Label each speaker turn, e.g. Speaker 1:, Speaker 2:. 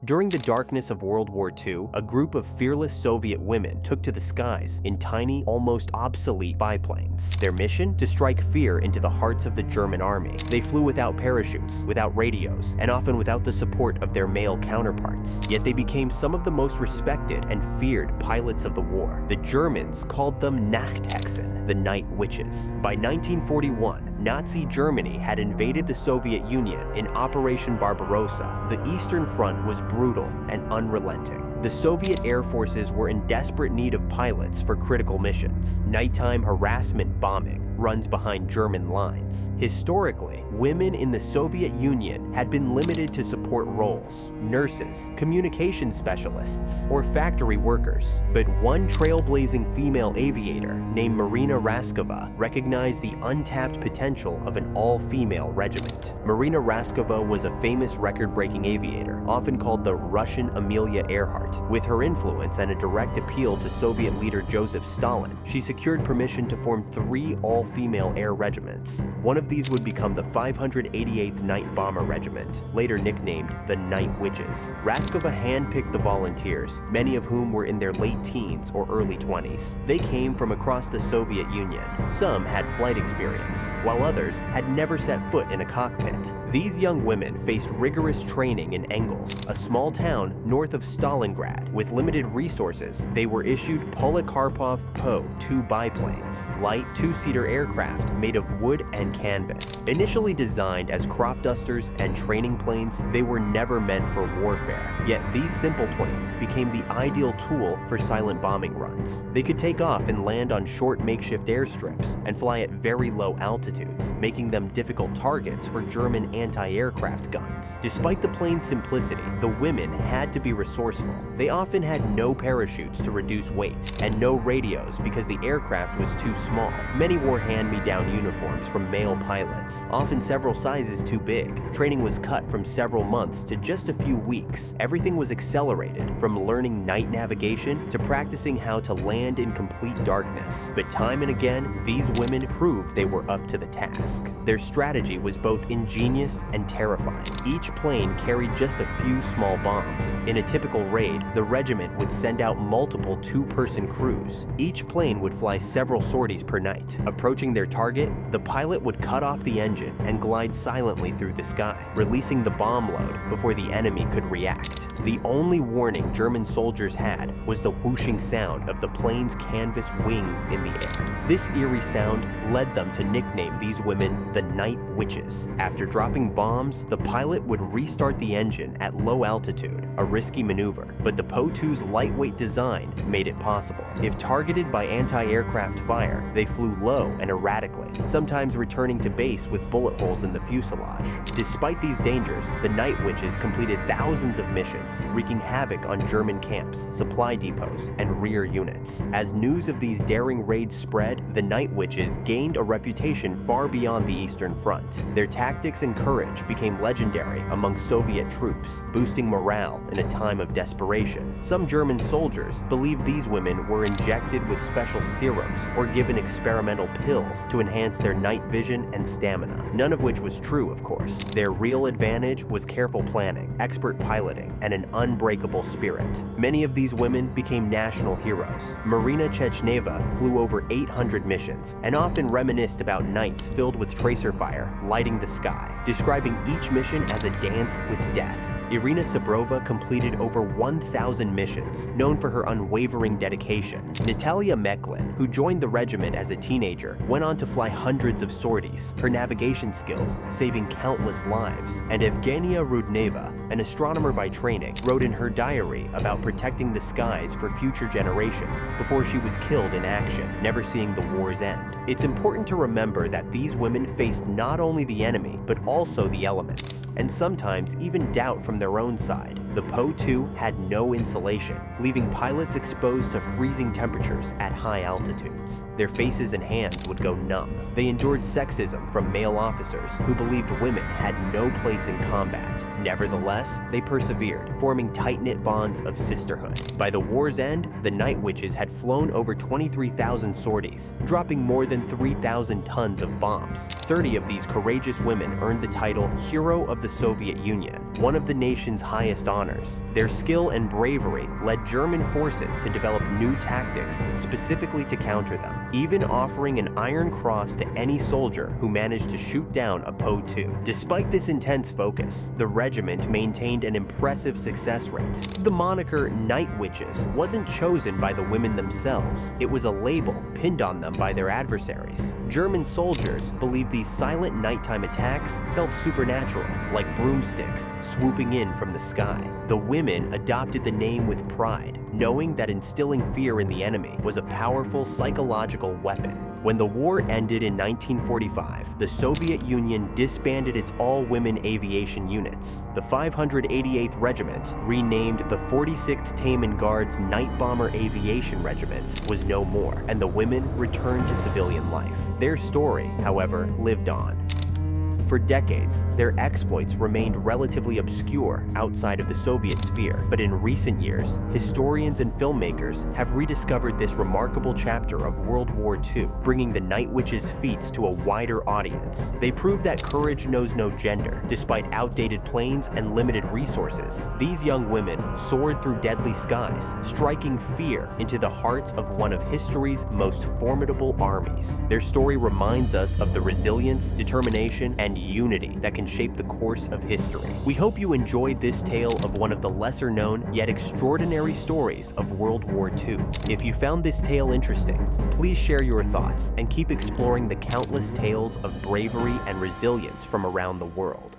Speaker 1: During the darkness of World War II, a group of fearless Soviet women took to the skies in tiny, almost obsolete biplanes. Their mission? To strike fear into the hearts of the German army. They flew without parachutes, without radios, and often without the support of their male counterparts. Yet they became some of the most respected and feared pilots of the war. The Germans called them Nachthexen, the night witches. By 1941, Nazi Germany had invaded the Soviet Union in Operation Barbarossa. The Eastern Front was brutal and unrelenting. The Soviet air forces were in desperate need of pilots for critical missions. Nighttime harassment bombing runs behind German lines. Historically, women in the Soviet Union had been limited to support roles: nurses, communication specialists, or factory workers. But one trailblazing female aviator named Marina Raskova recognized the untapped potential of an all-female regiment. Marina Raskova was a famous record-breaking aviator, often called the Russian Amelia Earhart. With her influence and a direct appeal to Soviet leader Joseph Stalin, she secured permission to form 3 all-female air regiments. One of these would become the 588th Night Bomber Regiment, later nicknamed the Night Witches. Raskova handpicked the volunteers, many of whom were in their late teens or early 20s. They came from across the Soviet Union. Some had flight experience, while others had never set foot in a cockpit. These young women faced rigorous training in Engels, a small town north of Stalingrad. With limited resources, they were issued Polikarpov Po-2 biplanes, light 2-seater aircraft made of wood and canvas. Initially designed as crop dusters and training planes, they were never meant for warfare. Yet these simple planes became the ideal tool for silent bombing runs. They could take off and land on short makeshift airstrips and fly at very low altitudes, making them difficult targets for German anti-aircraft guns. Despite the plane's simplicity, the women had to be resourceful. They often had no parachutes to reduce weight, and no radios because the aircraft was too small. Many wore hand-me-down uniforms from male pilots, often several sizes too big. Training was cut from several months to just a few weeks. Everything was accelerated, from learning night navigation to practicing how to land in complete darkness. But time and again, these women proved they were up to the task. Their strategy was both ingenious and terrifying. Each plane carried just a few small bombs. In a typical raid, the regiment would send out multiple 2-person crews. Each plane would fly several sorties per night. Approaching their target, the pilot would cut off the engine and glide silently through the sky, releasing the bomb load before the enemy could react. The only warning German soldiers had was the whooshing sound of the plane's canvas wings in the air. This eerie sound led them to nickname these women the Night Witches. After dropping bombs, the pilot would restart the engine at low altitude, a risky maneuver, but the Po-2's lightweight design made it possible. If targeted by anti-aircraft fire, they flew low and erratically, sometimes returning to base with bullet holes in the fuselage. Despite these dangers, the Night Witches completed thousands of missions, wreaking havoc on German camps, supply depots, and rear units. As news of these daring raids spread, the Night Witches gained a reputation far beyond the Eastern Front. Their tactics and courage became legendary among Soviet troops, boosting morale in a time of desperation. Some German soldiers believed these women were injected with special serums or given experimental pills to enhance their night vision and stamina, none of which was true, of course. Their real advantage was careful planning, expert piloting, and an unbreakable spirit. Many of these women became national heroes. Marina Chechneva flew over 800 missions and often reminisced about nights filled with tracer fire lighting the sky, describing each mission as a dance with death. Irina Sabrova completed over 1,000 missions, known for her unwavering dedication. Natalia Meklin, who joined the regiment as a teenager, went on to fly hundreds of sorties, her navigation skills saving countless lives. And Evgenia Rudneva, an astronomer by training, wrote in her diary about protecting the skies for future generations before she was killed in action, never seeing the war's end. It's important to remember that these women faced not only the enemy, but also the elements, and sometimes even doubt from their own side. The Po-2 had no insulation, leaving pilots exposed to freezing temperatures at high altitudes. Their faces and hands would go numb. They endured sexism from male officers who believed women had no place in combat. Nevertheless, they persevered, forming tight-knit bonds of sisterhood. By the war's end, the Night Witches had flown over 23,000 sorties, dropping more than 3,000 tons of bombs. 30 of these courageous women earned the title Hero of the Soviet Union. one of the nation's highest honors. Their skill and bravery led German forces to develop new tactics specifically to counter them, even offering an Iron Cross to any soldier who managed to shoot down a Po-2. Despite this intense focus, the regiment maintained an impressive success rate. The moniker Night Witches wasn't chosen by the women themselves, it was a label pinned on them by their adversaries. German soldiers believed these silent nighttime attacks felt supernatural, like broomsticks swooping in from the sky. The women adopted the name with pride, knowing that instilling fear in the enemy was a powerful psychological weapon. When the war ended in 1945, the Soviet Union disbanded its all-women aviation units. The 588th Regiment, renamed the 46th Taman Guards Night Bomber Aviation Regiment, was no more, and the women returned to civilian life. Their story, however, lived on. For decades, their exploits remained relatively obscure outside of the Soviet sphere, but in recent years, historians and filmmakers have rediscovered this remarkable chapter of World War II, bringing the Night Witches' feats to a wider audience. They prove that courage knows no gender. Despite outdated planes and limited resources, these young women soared through deadly skies, striking fear into the hearts of one of history's most formidable armies. Their story reminds us of the resilience, determination, and unity that can shape the course of history. We hope you enjoyed this tale of one of the lesser-known yet extraordinary stories of World War II. If you found this tale interesting, please share your thoughts and keep exploring the countless tales of bravery and resilience from around the world.